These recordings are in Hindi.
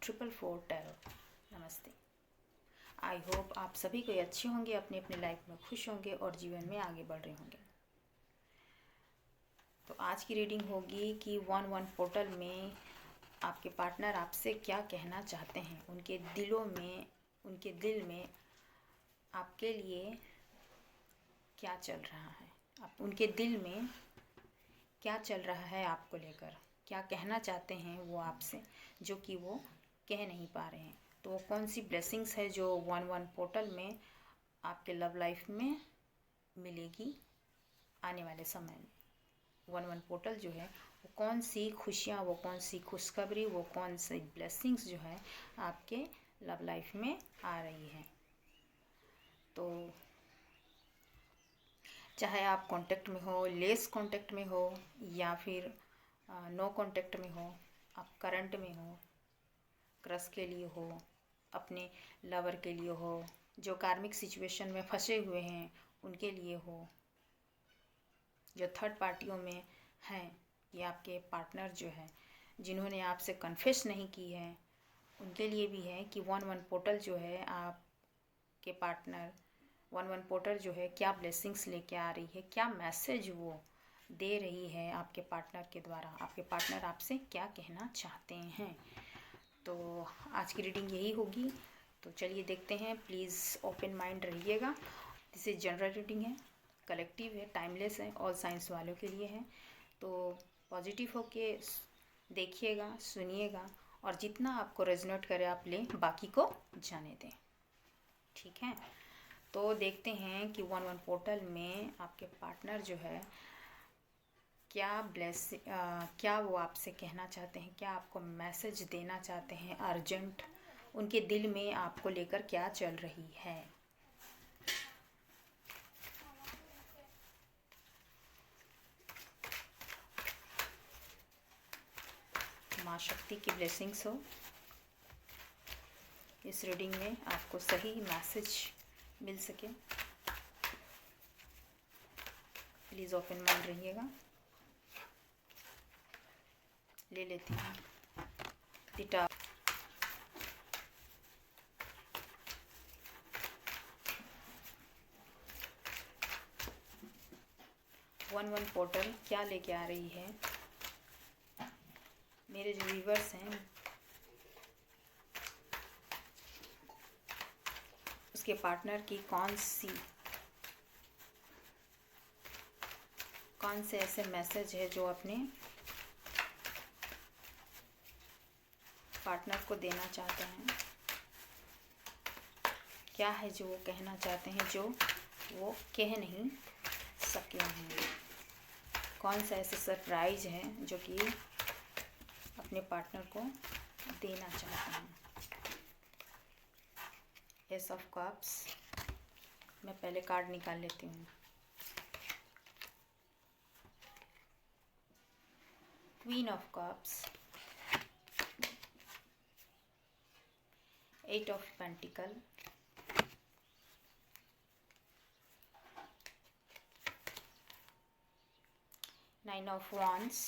444 टैरो। नमस्ते। आई होप आप सभी कोई अच्छे होंगे, अपनी अपनी लाइफ में खुश होंगे और जीवन में आगे बढ़ रहे होंगे। तो आज की रीडिंग होगी कि 1-1 पोर्टल में आपके पार्टनर आपसे क्या कहना चाहते हैं। उनके दिल में आपके लिए क्या चल रहा है, उनके दिल में क्या चल रहा है आपको लेकर, क्या कहना चाहते हैं वो आपसे, जो कि वो कह नहीं पा रहे हैं। तो वो कौन सी ब्लेसिंग्स है जो 1-1 पोर्टल में आपके लव लाइफ में मिलेगी आने वाले समय में। 1-1 पोर्टल जो है वो कौन सी खुशियाँ, वो कौन सी खुशखबरी, वो कौन सी ब्लेसिंग्स जो है आपके लव लाइफ में आ रही है। तो चाहे आप कांटेक्ट में हो, लेस कांटेक्ट में हो या फिर नो कांटेक्ट में हो, आप करंट में हो, क्रश के लिए हो, अपने लवर के लिए हो, जो कार्मिक सिचुएशन में फंसे हुए हैं उनके लिए हो, जो थर्ड पार्टियों में हैं कि आपके पार्टनर जो है जिन्होंने आपसे कन्फेस नहीं की है उनके लिए भी है कि 1-1 पोर्टल जो है आपके पार्टनर 1-1 पोर्टल जो है क्या ब्लेसिंग्स लेके आ रही है, क्या मैसेज वो दे रही है आपके पार्टनर के द्वारा, आपके पार्टनर आपसे क्या कहना चाहते हैं। तो आज की रीडिंग यही होगी। तो चलिए देखते हैं। प्लीज़ ओपन माइंड रहिएगा। दिस इज जनरल रीडिंग है, कलेक्टिव है, टाइमलेस है, ऑल साइंस वालों के लिए है। तो पॉजिटिव होके देखिएगा, सुनिएगा और जितना आपको रेजोनेट करे आप लें, बाकी को जाने दें। ठीक है, तो देखते हैं कि 1-1 पोर्टल में आपके पार्टनर जो है क्या वो आपसे कहना चाहते हैं, क्या आपको मैसेज देना चाहते हैं अर्जेंट, उनके दिल में आपको लेकर क्या चल रही है। माँ शक्ति की ब्लेसिंग्स हो इस रीडिंग में, आपको सही मैसेज मिल सके। प्लीज़ ओपन माइंड रहिएगा। ले लेती हूँ गिटार। 1-1 पोर्टल क्या लेके आ रही है। मेरे जो व्यूवर्स हैं उसके पार्टनर की कौन से ऐसे मैसेज है जो अपने पार्टनर को देना चाहते हैं, क्या है जो वो कहना चाहते हैं जो वो कह नहीं सके हैं, कौन सा ऐसे सरप्राइज है जो कि अपने पार्टनर को देना चाहते हैं। एस ऑफ कप्स, मैं पहले कार्ड निकाल लेती हूँ। Queen of cups, 8 of pentacle, Nine of Wands,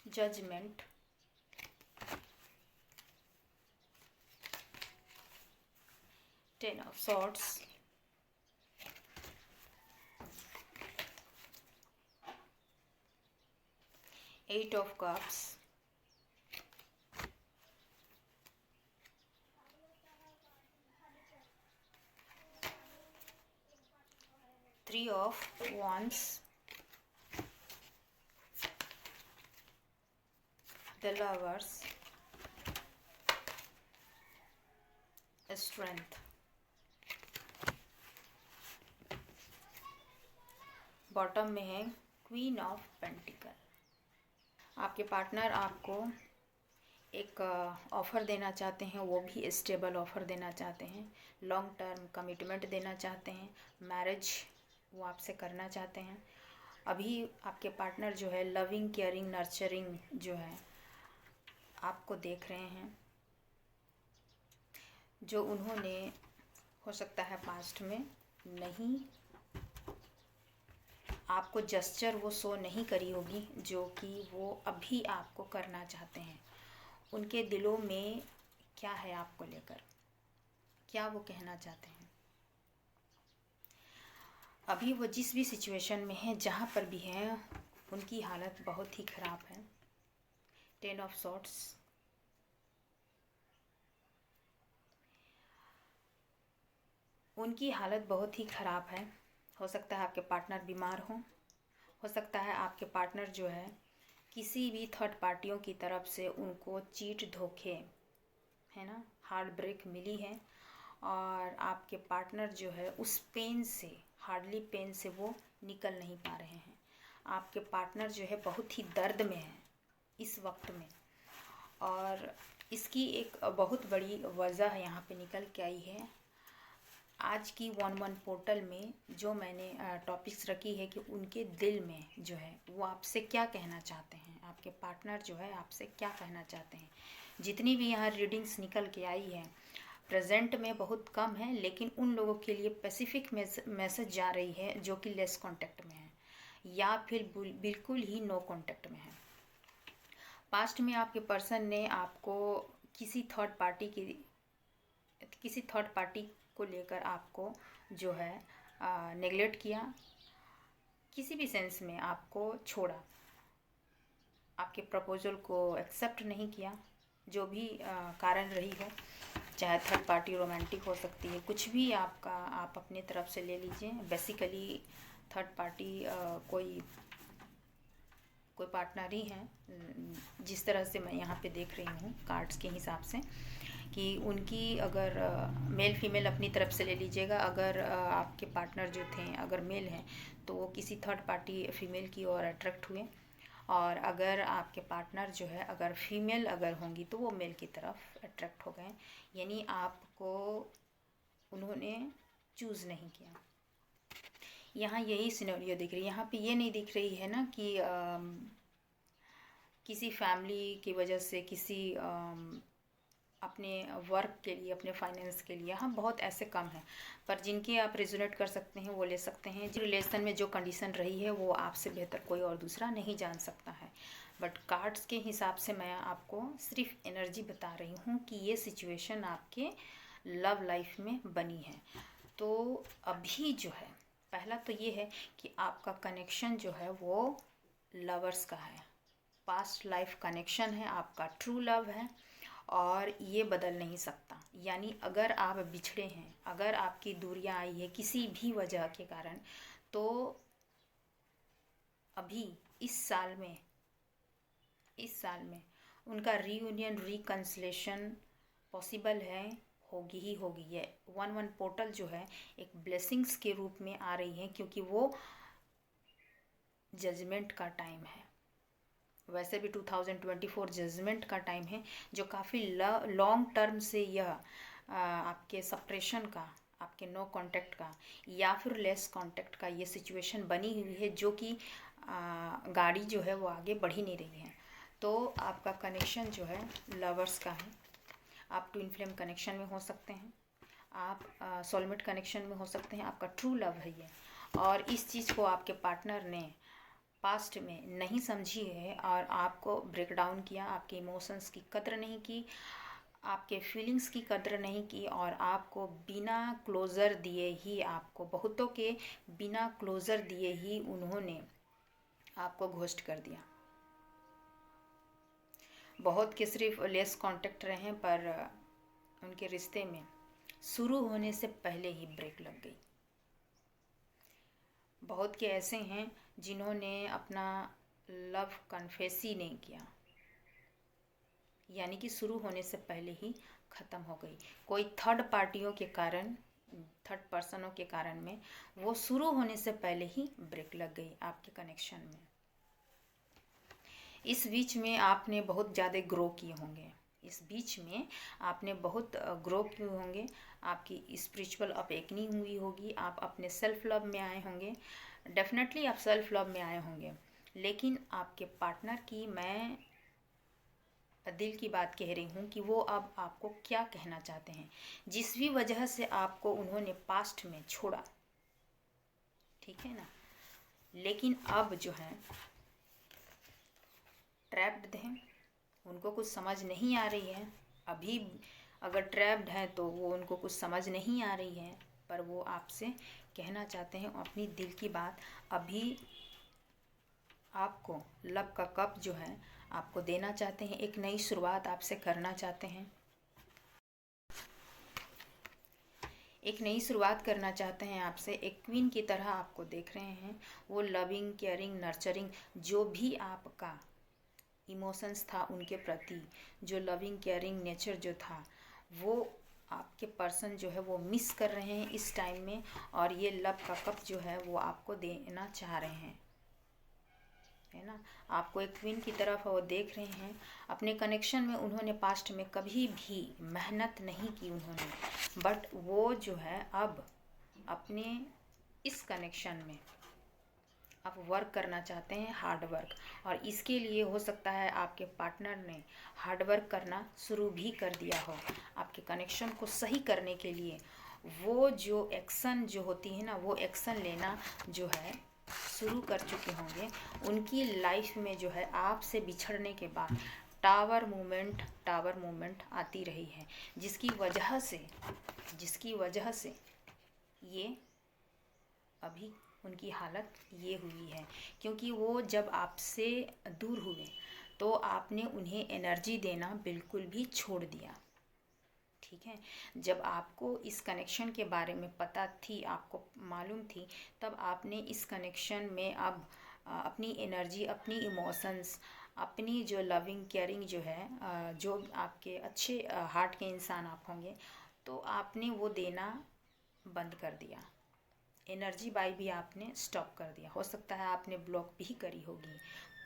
Judgment, Ten of Swords, Eight of Cups, Three of Wands, the Lovers, Strength, bottom में है क्वीन ऑफ पेंटिकल। आपके पार्टनर आपको एक ऑफ़र देना चाहते हैं, वो भी स्टेबल ऑफ़र देना चाहते हैं, लॉन्ग टर्म कमिटमेंट देना चाहते हैं, मैरिज वो आपसे करना चाहते हैं। अभी आपके पार्टनर जो है लविंग, केयरिंग, नर्चरिंग जो है आपको देख रहे हैं, जो उन्होंने हो सकता है पास्ट में नहीं आपको जस्चर वो शो नहीं करी होगी जो कि वो अभी आपको करना चाहते हैं। उनके दिलों में क्या है आपको लेकर, क्या वो कहना चाहते हैं। अभी वो जिस भी सिचुएशन में है, जहाँ पर भी हैं, उनकी हालत बहुत ही ख़राब है। 10 ऑफ सॉर्ट्स, उनकी हालत बहुत ही ख़राब है। हो सकता है आपके पार्टनर बीमार हो सकता है आपके पार्टनर जो है किसी भी थर्ड पार्टियों की तरफ से उनको चीट, धोखे, है ना, हार्ट ब्रेक मिली है, और आपके पार्टनर जो है उस पेन से, हार्डली पेन से वो निकल नहीं पा रहे हैं। आपके पार्टनर जो है बहुत ही दर्द में है इस वक्त में, और इसकी एक बहुत बड़ी वजह यहाँ पे निकल के आई है। आज की 1-1 पोर्टल में जो मैंने टॉपिक्स रखी है कि उनके दिल में जो है वो आपसे क्या कहना चाहते हैं, आपके पार्टनर जो है आपसे क्या कहना चाहते हैं। जितनी भी यहाँ रीडिंग्स निकल के आई है, प्रेजेंट में बहुत कम है, लेकिन उन लोगों के लिए स्पेसिफिक मैसेज जा रही है जो कि लेस कांटेक्ट में है या फिर बिल्कुल ही नो कांटेक्ट में है। पास्ट में आपके पर्सन ने आपको किसी थर्ड पार्टी को लेकर आपको जो है नेगलेक्ट किया, किसी भी सेंस में आपको छोड़ा, आपके प्रपोजल को एक्सेप्ट नहीं किया, जो भी कारण रही हो, चाहे थर्ड पार्टी रोमांटिक हो सकती है, कुछ भी आपका, आप अपनी तरफ से ले लीजिए। बेसिकली थर्ड पार्टी कोई पार्टनर ही है, जिस तरह से मैं यहाँ पे देख रही हूँ कार्ड्स के हिसाब से, कि उनकी अगर मेल फीमेल अपनी तरफ से ले लीजिएगा। अगर आपके पार्टनर जो थे अगर मेल हैं तो वो किसी थर्ड पार्टी फीमेल की ओर अट्रैक्ट हुए, और अगर आपके पार्टनर जो है अगर फीमेल अगर होंगी तो वो मेल की तरफ अट्रैक्ट हो गए, यानी आपको उन्होंने चूज़ नहीं किया। यहाँ यही सिनेरियो दिख रही है। यहाँ पे ये नहीं दिख रही है ना कि किसी फैमिली की वजह से, किसी अपने वर्क के लिए, अपने फाइनेंस के लिए, हाँ बहुत ऐसे कम हैं, पर जिनके आप रेजोनेट कर सकते हैं वो ले सकते हैं। जिस रिलेशन में जो कंडीशन रही है वो आपसे बेहतर कोई और दूसरा नहीं जान सकता है। बट कार्ड्स के हिसाब से मैं आपको सिर्फ एनर्जी बता रही हूँ कि ये सिचुएशन आपके लव लाइफ में बनी है। तो अभी जो है, पहला तो ये है कि आपका कनेक्शन जो है वो लवर्स का है, पास्ट लाइफ कनेक्शन है, आपका ट्रू लव है, और ये बदल नहीं सकता। यानी अगर आप बिछड़े हैं, अगर आपकी दूरियां आई है किसी भी वजह के कारण, तो अभी इस साल में उनका रीयूनियन, रिकन्सिलेशन पॉसिबल है, होगी ही होगी। ये 1-1 पोर्टल जो है एक ब्लेसिंग्स के रूप में आ रही है, क्योंकि वो जजमेंट का टाइम है। वैसे भी 2024 जजमेंट का टाइम है, जो काफ़ी लॉन्ग टर्म से यह आपके सप्रेशन का, आपके नो कांटेक्ट का या फिर लेस कांटेक्ट का ये सिचुएशन बनी हुई है, जो कि गाड़ी जो है वो आगे बढ़ ही नहीं रही है। तो आपका कनेक्शन जो है लवर्स का है। आप ट्विन फ्लेम कनेक्शन में हो सकते हैं, आप सोलमेट कनेक्शन में हो सकते हैं, आपका ट्रू लव है ये। और इस चीज़ को आपके पार्टनर ने पास्ट में नहीं समझी है और आपको ब्रेक डाउन किया, आपके इमोशंस की कद्र नहीं की, आपके फीलिंग्स की कद्र नहीं की, और आपको बिना क्लोज़र दिए ही, आपको बहुतों के बिना क्लोज़र दिए ही उन्होंने आपको घोस्ट कर दिया। बहुत के सिर्फ लेस कांटेक्ट रहे, पर उनके रिश्ते में शुरू होने से पहले ही ब्रेक लग गई। बहुत के ऐसे हैं जिन्होंने अपना लव कन्फेस ही नहीं किया, यानी कि शुरू होने से पहले ही ख़त्म हो गई। कोई थर्ड पार्टियों के कारण, थर्ड पर्सनों के कारण में वो शुरू होने से पहले ही ब्रेक लग गई आपके कनेक्शन में। इस बीच में आपने बहुत ज़्यादा ग्रो किए होंगे, इस बीच में आपने बहुत ग्रो किए होंगे, आपकी स्पिरिचुअल अवेकनिंग हुई होगी, आप अपने सेल्फ लव में आए होंगे, डेफिनेटली आप सेल्फ लव में आए होंगे। लेकिन आपके पार्टनर की मैं दिल की बात कह रही हूँ कि वो अब आपको क्या कहना चाहते हैं। जिस भी वजह से आपको उन्होंने पास्ट में छोड़ा, ठीक है ना, लेकिन अब जो है ट्रैप्ड हैं, उनको कुछ समझ नहीं आ रही है। अभी अगर ट्रैप्ड है तो वो उनको कुछ समझ नहीं आ रही है, पर वो आपसे कहना चाहते हैं अपनी दिल की बात। अभी आपको लव का कप जो है आपको देना चाहते हैं, एक नई शुरुआत आपसे करना चाहते हैं, एक नई शुरुआत करना चाहते हैं आपसे। एक क्वीन की तरह आपको देख रहे हैं। वो लविंग, केयरिंग, नर्चरिंग, जो भी आपका इमोशंस था उनके प्रति, जो लविंग केयरिंग नेचर जो था, वो आपके पर्सन जो है वो मिस कर रहे हैं इस टाइम में। और ये लव का कप जो है वो आपको देना चाह रहे हैं, है ना। आपको एक क्वीन की तरफ वो देख रहे हैं। अपने कनेक्शन में उन्होंने पास्ट में कभी भी मेहनत नहीं की उन्होंने, बट वो जो है अब अपने इस कनेक्शन में आप वर्क करना चाहते हैं, हार्ड वर्क। और इसके लिए हो सकता है आपके पार्टनर ने हार्ड वर्क करना शुरू भी कर दिया हो आपके कनेक्शन को सही करने के लिए। वो जो एक्शन जो होती है ना, वो एक्शन लेना जो है शुरू कर चुके होंगे। उनकी लाइफ में जो है आपसे बिछड़ने के बाद टावर मूवमेंट आती रही है, जिसकी वजह से ये अभी उनकी हालत ये हुई है। क्योंकि वो जब आपसे दूर हुए तो आपने उन्हें एनर्जी देना बिल्कुल भी छोड़ दिया, ठीक है। जब आपको इस कनेक्शन के बारे में पता थी, आपको मालूम थी, तब आपने इस कनेक्शन में अब अपनी एनर्जी, अपनी इमोशंस, अपनी जो लविंग केयरिंग जो है, जो आपके अच्छे हार्ट के इंसान आप होंगे, तो आपने वो देना बंद कर दिया। एनर्जी बाई भी आपने स्टॉप कर दिया। हो सकता है आपने ब्लॉक भी करी होगी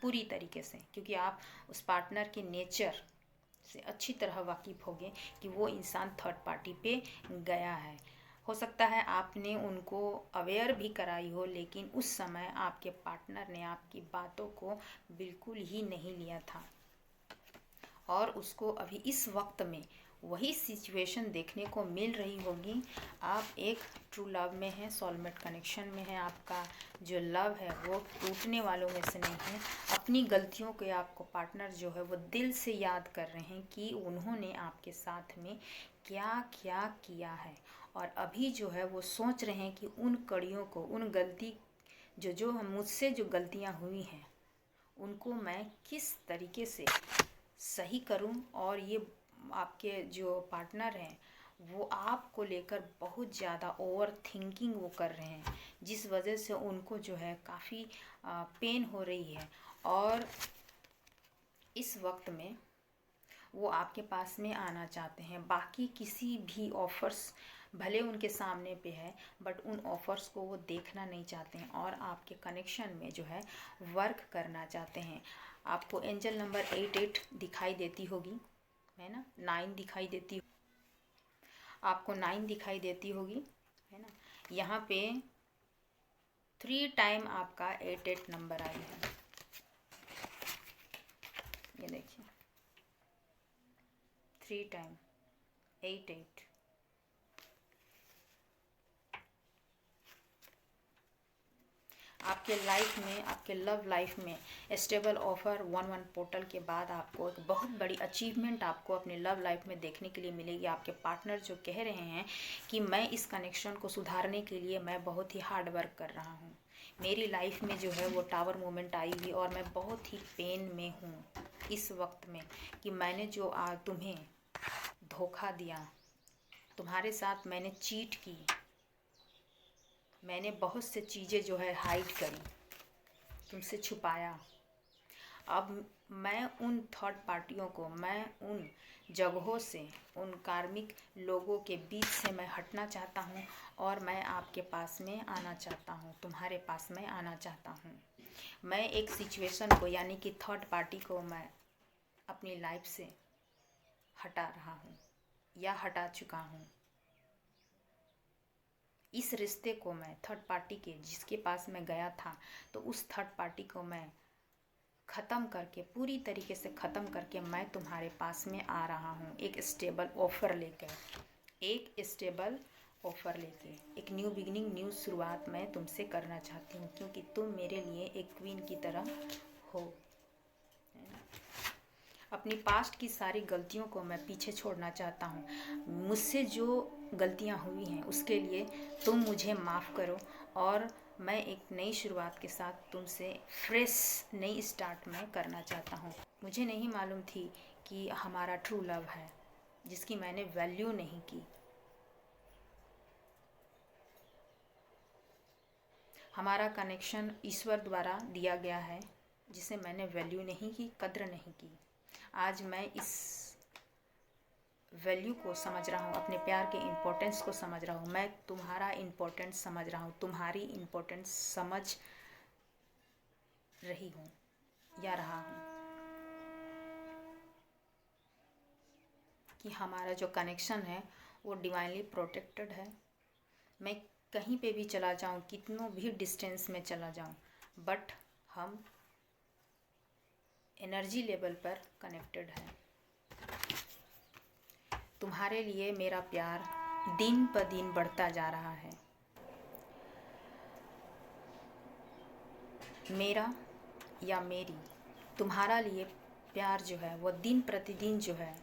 पूरी तरीके से, क्योंकि आप उस पार्टनर के नेचर से अच्छी तरह वाकिफ़ होंगे कि वो इंसान थर्ड पार्टी पे गया है। हो सकता है आपने उनको अवेयर भी कराई हो, लेकिन उस समय आपके पार्टनर ने आपकी बातों को बिल्कुल ही नहीं लिया था। और उसको अभी इस वक्त में वही सिचुएशन देखने को मिल रही होगी। आप एक ट्रू लव में हैं, सोलमेट कनेक्शन में है। आपका जो लव है वो टूटने वालों में से नहीं है। अपनी गलतियों के आपको पार्टनर जो है वो दिल से याद कर रहे हैं कि उन्होंने आपके साथ में क्या क्या किया है। और अभी जो है वो सोच रहे हैं कि उन कड़ियों को, उन गलती जो मुझसे जो गलतियाँ हुई हैं उनको मैं किस तरीके से सही करूं। और ये आपके जो पार्टनर हैं वो आपको लेकर बहुत ज़्यादा ओवर थिंकिंग वो कर रहे हैं, जिस वजह से उनको जो है काफ़ी पेन हो रही है। और इस वक्त में वो आपके पास में आना चाहते हैं। बाकी किसी भी ऑफ़र्स भले उनके सामने पे है, बट उन ऑफ़र्स को वो देखना नहीं चाहते हैं और आपके कनेक्शन में जो है वर्क करना चाहते हैं। आपको एंजल नंबर 88 दिखाई देती होगी, है ना। 9 दिखाई देती, आपको 9 दिखाई देती होगी, है ना। यहाँ पे 3 टाइम आपका 88 नंबर आई है, ये देखिए 3 टाइम 88। आपके लाइफ में, आपके लव लाइफ में स्टेबल ऑफर 11 पोर्टल के बाद आपको एक बहुत बड़ी अचीवमेंट आपको अपने लव लाइफ में देखने के लिए मिलेगी। आपके पार्टनर जो कह रहे हैं कि मैं इस कनेक्शन को सुधारने के लिए मैं बहुत ही हार्ड वर्क कर रहा हूँ, मेरी लाइफ में जो है वो टावर मोमेंट आई हुई और मैं बहुत ही पेन में हूँ इस वक्त में, कि मैंने जो तुम्हें धोखा दिया, तुम्हारे साथ मैंने चीट की, मैंने बहुत से चीज़ें जो है हाइड करी, तुमसे छुपाया। अब मैं उन थर्ड पार्टियों को, मैं उन जगहों से, उन कार्मिक लोगों के बीच से मैं हटना चाहता हूँ और मैं आपके पास में आना चाहता हूँ, तुम्हारे पास में आना चाहता हूँ। मैं एक सिचुएशन को, यानी कि थर्ड पार्टी को मैं अपनी लाइफ से हटा रहा हूँ या हटा चुका हूँ। इस रिश्ते को मैं थर्ड पार्टी के जिसके पास मैं गया था, तो उस थर्ड पार्टी को मैं ख़त्म करके, पूरी तरीके से ख़त्म करके मैं तुम्हारे पास में आ रहा हूँ एक स्टेबल ऑफ़र लेकर, एक स्टेबल ऑफ़र लेके, एक न्यू बिगिनिंग, न्यू शुरुआत मैं तुमसे करना चाहती हूँ, क्योंकि तुम मेरे लिए एक क्वीन की तरह हो। अपनी पास्ट की सारी गलतियों को मैं पीछे छोड़ना चाहता हूँ। मुझसे जो गलतियाँ हुई हैं उसके लिए तुम मुझे माफ़ करो, और मैं एक नई शुरुआत के साथ तुमसे फ्रेश नई स्टार्ट मैं करना चाहता हूँ। मुझे नहीं मालूम थी कि हमारा ट्रू लव है, जिसकी मैंने वैल्यू नहीं की। हमारा कनेक्शन ईश्वर द्वारा दिया गया है, जिसे मैंने वैल्यू नहीं की, कद्र नहीं की। आज मैं इस वैल्यू को समझ रहा हूँ, अपने प्यार के इम्पोर्टेंस को समझ रहा हूँ। मैं तुम्हारा इम्पोर्टेंस समझ रहा हूँ, तुम्हारी इम्पोर्टेंस समझ रही हूँ या रहा हूँ, कि हमारा जो कनेक्शन है वो डिवाइनली प्रोटेक्टेड है। मैं कहीं पे भी चला जाऊँ, कितनों भी डिस्टेंस में चला जाऊँ, बट हम एनर्जी लेवल पर कनेक्टेड है। तुम्हारे लिए मेरा प्यार दिन ब दिन बढ़ता जा रहा है। मेरा या मेरी तुम्हारा लिए प्यार जो है वो दिन प्रतिदिन जो है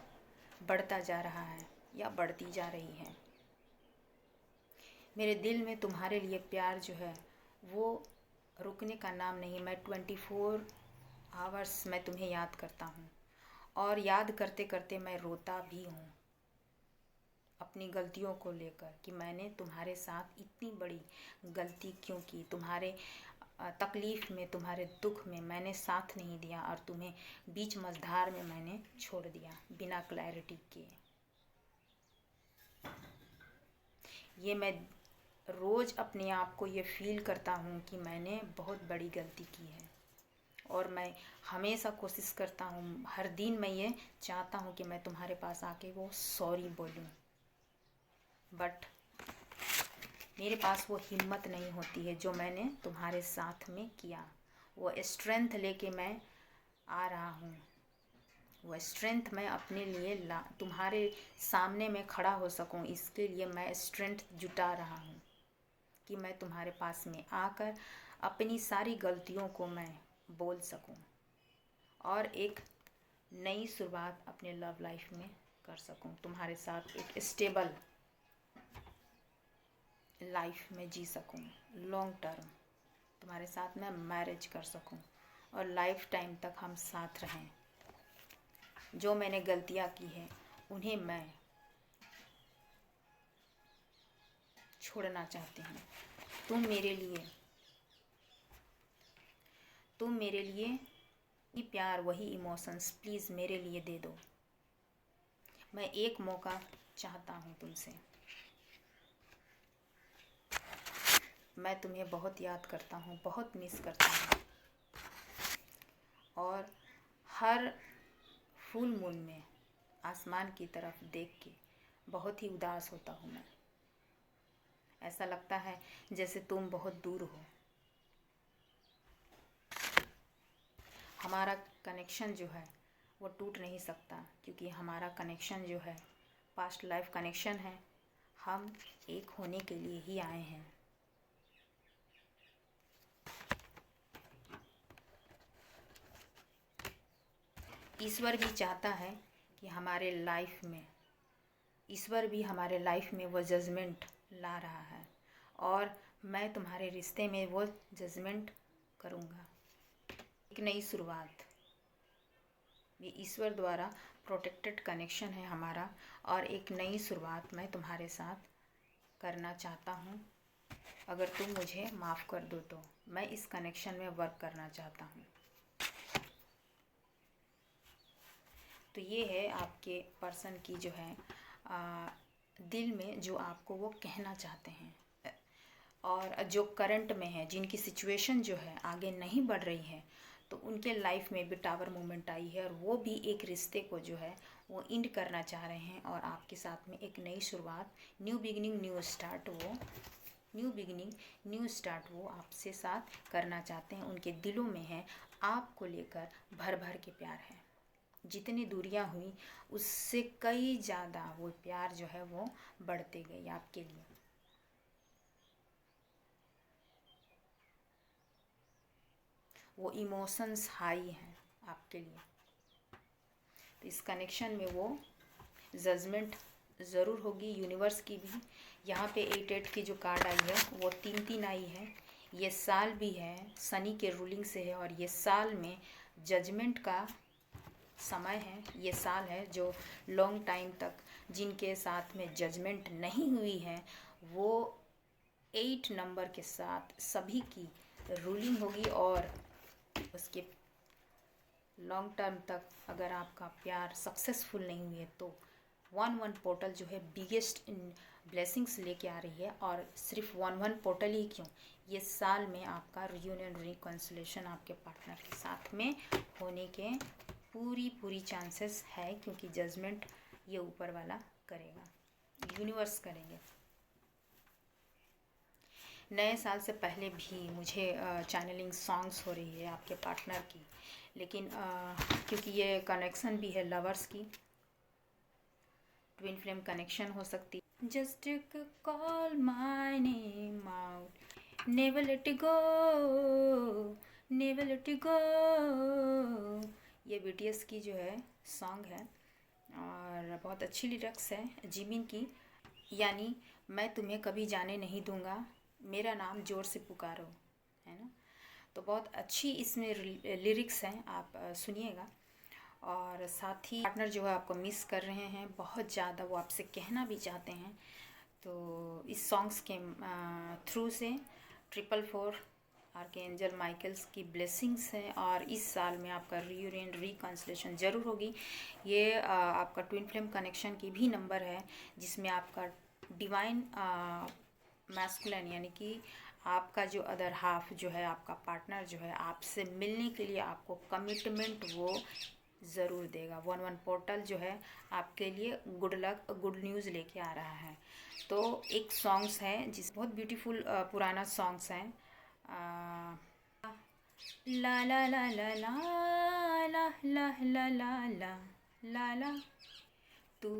बढ़ता जा रहा है या बढ़ती जा रही है। मेरे दिल में तुम्हारे लिए प्यार जो है वो रुकने का नाम नहीं। मैं 24 आवर्स मैं तुम्हें याद करता हूँ, और याद करते करते मैं रोता भी हूँ अपनी गलतियों को लेकर, कि मैंने तुम्हारे साथ इतनी बड़ी गलती क्यों की। तुम्हारे तकलीफ़ में, तुम्हारे दुख में मैंने साथ नहीं दिया, और तुम्हें बीच मझधार में मैंने छोड़ दिया बिना क्लैरिटी के। ये मैं रोज़ अपने आप को ये फ़ील करता हूँ कि मैंने बहुत बड़ी गलती की है, और मैं हमेशा कोशिश करता हूँ, हर दिन मैं ये चाहता हूँ कि मैं तुम्हारे पास आके वो सॉरी बोलूँ, बट मेरे पास वो हिम्मत नहीं होती है जो मैंने तुम्हारे साथ में किया। वो स्ट्रेंथ लेके मैं आ रहा हूँ, वो स्ट्रेंथ मैं अपने लिए तुम्हारे सामने मैं खड़ा हो सकूँ, इसके लिए मैं स्ट्रेंथ जुटा रहा हूँ, कि मैं तुम्हारे पास में आकर अपनी सारी गलतियों को मैं बोल सकूं, और एक नई शुरुआत अपने लव लाइफ में कर सकूं। तुम्हारे साथ एक स्टेबल लाइफ में जी सकूं, लॉन्ग टर्म तुम्हारे साथ मैं मैरिज कर सकूं, और लाइफ टाइम तक हम साथ रहें। जो मैंने गलतियां की हैं उन्हें मैं छोड़ना चाहती हूँ। तुम मेरे लिए ही प्यार, वही इमोशंस प्लीज़ मेरे लिए दे दो। मैं एक मौका चाहता हूँ तुमसे। मैं तुम्हें बहुत याद करता हूँ, बहुत मिस करता हूँ, और हर फुल मून में आसमान की तरफ देख के बहुत ही उदास होता हूँ मैं। ऐसा लगता है जैसे तुम बहुत दूर हो। हमारा कनेक्शन जो है वो टूट नहीं सकता, क्योंकि हमारा कनेक्शन जो है पास्ट लाइफ कनेक्शन है। हम एक होने के लिए ही आए हैं। ईश्वर भी चाहता है कि ईश्वर भी हमारे लाइफ में वो जजमेंट ला रहा है, और मैं तुम्हारे रिश्ते में वो जजमेंट करूँगा। एक नई शुरुआत, ये ईश्वर द्वारा प्रोटेक्टेड कनेक्शन है हमारा, और एक नई शुरुआत मैं तुम्हारे साथ करना चाहता हूँ। अगर तुम मुझे माफ़ कर दो तो मैं इस कनेक्शन में वर्क करना चाहता हूँ। तो ये है आपके पर्सन की जो है दिल में जो आपको वो कहना चाहते हैं, और जो करंट में है, जिनकी सिचुएशन जो है आगे नहीं बढ़ रही है, तो उनके लाइफ में भी टावर मोमेंट आई है, और वो भी एक रिश्ते को जो है वो इंड करना चाह रहे हैं, और आपके साथ में एक नई शुरुआत, न्यू बिगिनिंग न्यू स्टार्ट वो आपसे साथ करना चाहते हैं। उनके दिलों में है आपको लेकर भर भर के प्यार है। जितनी दूरियां हुई उससे कई ज़्यादा वो प्यार जो है वो बढ़ते गए आपके लिए। वो इमोशंस हाई हैं आपके लिए। तो इस कनेक्शन में वो जजमेंट ज़रूर होगी यूनिवर्स की भी। यहाँ पे 8-8 की जो कार्ड आई है वो 3-3 आई है। ये साल भी है, शनि के रूलिंग से है, और ये साल में जजमेंट का समय है। ये साल है जो लॉन्ग टाइम तक जिनके साथ में जजमेंट नहीं हुई है, वो 8 नंबर के साथ सभी की रूलिंग होगी। और उसके लॉन्ग टर्म तक अगर आपका प्यार सक्सेसफुल नहीं हुई है तो 1-1 पोर्टल जो है बिगेस्ट इन ब्लेसिंग्स लेके आ रही है। और सिर्फ 1-1 पोर्टल ही क्यों, ये साल में आपका रियूनियन रिकॉन्सिलेशन आपके पार्टनर के साथ में होने के पूरी चांसेस है, क्योंकि जजमेंट ये ऊपर वाला करेगा, यूनिवर्स करेंगे। नए साल से पहले भी मुझे चैनलिंग सॉन्ग्स हो रही है आपके पार्टनर की, लेकिन क्योंकि ये कनेक्शन भी है लवर्स की, ट्विन फ्लेम कनेक्शन हो सकती है। Just call my name out, never let go, never let go, ये BTS की जो है सॉन्ग है और बहुत अच्छी लिरिक्स है जिमिन की, यानी मैं तुम्हें कभी जाने नहीं दूंगा, मेरा नाम जोर से पुकारो, है ना। तो बहुत अच्छी इसमें लिरिक्स हैं, आप सुनिएगा। और साथ ही पार्टनर जो है आपको मिस कर रहे हैं बहुत ज़्यादा, वो आपसे कहना भी चाहते हैं। तो इस सॉन्ग्स के थ्रू से 444 आर्कएंजल माइकल्स की ब्लेसिंग्स है, और इस साल में आपका रियूनियन रिकॉन्सिलेशन ज़रूर होगी। ये आपका ट्विन फ्लेम कनेक्शन की भी नंबर है, जिसमें आपका डिवाइन मैस्कुलिन यानी कि आपका जो अदर हाफ जो है, आपका पार्टनर जो है, आपसे मिलने के लिए आपको कमिटमेंट वो ज़रूर देगा। 1-1 पोर्टल जो है आपके लिए गुड लक, गुड न्यूज़ लेके आ रहा है। तो एक सॉन्ग्स है जिस बहुत ब्यूटीफुल पुराना सॉन्ग्स हैं, ला ला ला ला ला ला ला ला ला ला ला ला, तू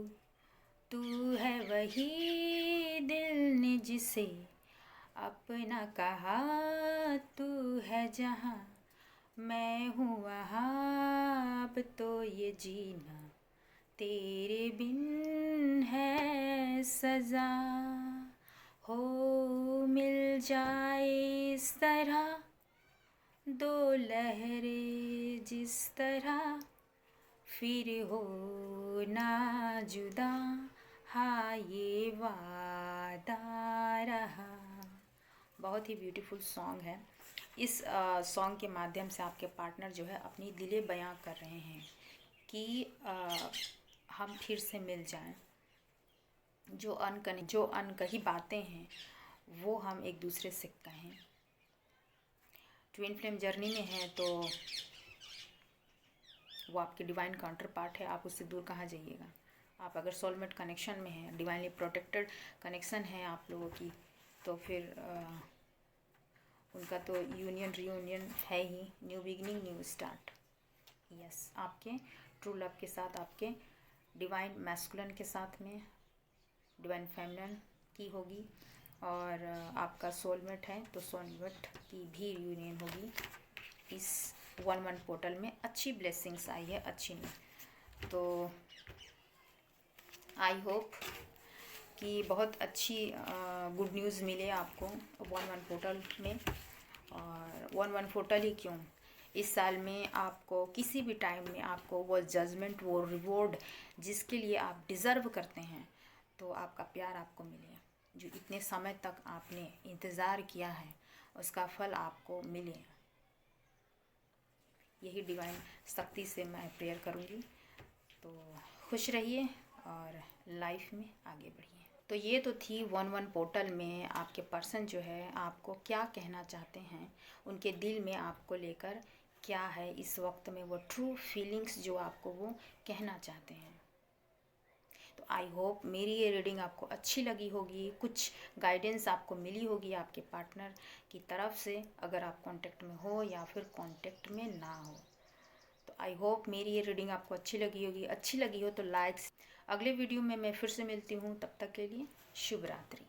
तू है वही दिल ने जिसे अपना कहा, तू है जहाँ मैं हूँ वहाँ, अब तो ये जीना तेरे बिन है सज़ा, हो मिल जाए इस तरह दो लहरें जिस तरह, फिर हो ना जुदा, हाँ ये वादा रहा। बहुत ही ब्यूटीफुल सॉन्ग है। इस सॉन्ग के माध्यम से आपके पार्टनर जो है अपनी दिले बयां कर रहे हैं कि हम फिर से मिल जाएं। जो अनकही बातें हैं वो हम एक दूसरे से कहें। ट्विन फ्लेम जर्नी में है तो वो आपके डिवाइन काउंटर पार्ट है, आप उससे दूर कहाँ जाइएगा। आप अगर सोलमेट कनेक्शन में हैं, डिवाइनली प्रोटेक्टेड कनेक्शन है आप लोगों की, तो फिर उनका तो यूनियन रियूनियन है ही, new beginning, new start. Yes, आपके ट्रू लव के साथ, आपके डिवाइन मैस्कुलिन के साथ में डिवाइन फेमिनिन की होगी, और आपका सोलमेट है तो सोलमेट की भी यूनियन होगी। इस 1-1 पोर्टल में अच्छी ब्लेसिंग्स आई है, अच्छी नहीं तो आई होप कि बहुत अच्छी गुड न्यूज़ मिले आपको 1-1 पोर्टल में। और 1-1 पोर्टल ही क्यों, इस साल में आपको किसी भी टाइम में आपको वो जजमेंट, वो रिवॉर्ड जिसके लिए आप डिज़र्व करते हैं, तो आपका प्यार आपको मिले, जो इतने समय तक आपने इंतज़ार किया है उसका फल आपको मिले। यही डिवाइन शक्ति से मैं प्रेयर करूँगी। तो खुश रहिए और लाइफ में आगे बढ़िए। तो ये तो थी 1-1 पोर्टल में आपके पर्सन जो है आपको क्या कहना चाहते हैं, उनके दिल में आपको लेकर क्या है इस वक्त में, वो ट्रू फीलिंग्स जो आपको वो कहना चाहते हैं। तो आई होप मेरी ये रीडिंग आपको अच्छी लगी होगी, कुछ गाइडेंस आपको मिली होगी आपके पार्टनर की तरफ से, अगर आप कांटेक्ट में हो या फिर कांटेक्ट में ना हो। तो आई होप मेरी ये रीडिंग आपको अच्छी लगी होगी। अच्छी लगी हो तो लाइक्स। अगले वीडियो में मैं फिर से मिलती हूँ, तब तक के लिए शुभ रात्रि।